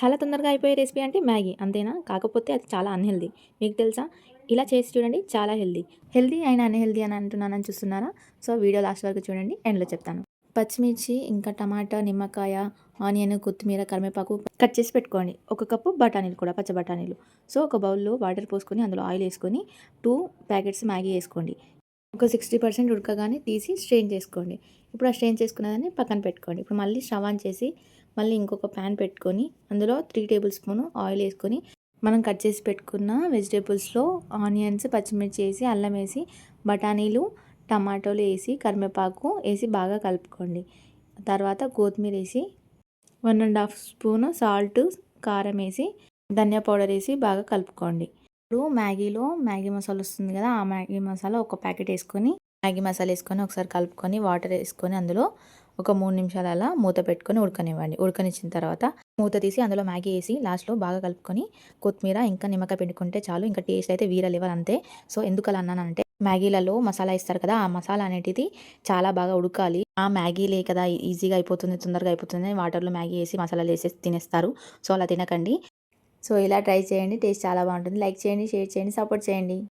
చాలా తొందరగా అయిపోయే రెసిపీ అంటే మ్యాగీ అంతేనా? కాకపోతే అది చాలా అన్‌హెల్తీ. మీకు తెలుసా? ఇలా చేసి చూడండి చాలా హెల్తీ. హెల్తీ అయినా అన్‌హెల్తీ అని అంటున్నానని చూస్తున్నారా? సో, వీడియో లాస్ట్ వరకు చూడండి. ఎండ్‌లో చెప్తాను. పచ్చిమిర్చి, ఇంకా టమాటా, నిమ్మకాయ, ఆనియన్, కొత్తిమీర, కరివేపాకు కట్ చేసి పెట్టుకోండి. ఒక కప్పు బఠానీలు కూడా పచ్చ బఠానీలు. సో, ఒక బౌల్‌లో వాటర్ పోసుకొని అందులో ఆయిల్ ఏసుకొని 2 ప్యాకెట్స్ మ్యాగీ ఏసుకోండి. ఒక 60% ఉడకగానే తీసి స్ట్రెయిన్ చేసుకోండి. ఇప్పుడు ఆ స్ట్రెయిన్ చేసుకున్న దాన్ని పక్కన పెట్టుకోండి. ఇప్పుడు మళ్ళీ స్టవ్ ఆన్ చేసి మళ్ళీ ఇంకొక ప్యాన్ పెట్టుకొని అందులో 3 టేబుల్ స్పూన్ ఆయిల్ ఏసుకొని మనం కట్ చేసి పెట్టుకున్న వెజిటేబుల్స్‌లో ఆనియన్స్, పచ్చిమిర్చి ఏసి, అల్లం ఏసి, బఠానీలు, టమాటోలు ఏసి, కరివేపాకు ఏసి బాగా కలుపుకోండి. తర్వాత కొత్తిమీర ఏసి 1 ½ స్పూన్ సాల్ట్, కారం ఏసి, ధనియా పౌడర్ ఏసి బాగా కలుపుకోండి. ఇప్పుడు మ్యాగీలో మ్యాగీ మసాలా వస్తుంది కదా! ఆ మ్యాగీ మసాలా ఒక ప్యాకెట్ ఏసుకొని, మ్యాగీ మసాలా ఏసుకొని ఒకసారి కలుపుకొని వాటర్ ఏసుకొని అందులో ఒక 3 నిమిషాలు అలా మూత పెట్టుకొని ఉడకనివ్వండి. ఉడకనిచ్చిన తర్వాత మూత తీసి అందులో మ్యాగీ ఏసి లాస్ట్‌లో బాగా కలుపుకొని కొత్తిమీర ఇంకా నిమ్మకాయ పిండుకుంటే చాలు. ఇంకా టేస్ట్ అయితే వీర లెవెల్ అంతే. సో, ఎందుకలా అన్నానంటే మ్యాగీలలో మసాలా ఏస్తారు కదా! ఆ మసాలా అనేటిది చాలా బాగా ఉడకాలి. ఆ మ్యాగీలే కదా ఈజీగా అయిపోతుంది, తొందరగా అయిపోతుంది వాటర్‌లో మ్యాగీ ఏసి మసాలాలు ఏసేసి తినేస్తారు. సో, అలా తినకండి. సో, ఇలా ట్రై చేయండి. టేస్ట్ చాలా బాగుంటుంది. లైక్ చేయండి, షేర్ చేయండి, సపోర్ట్ చేయండి.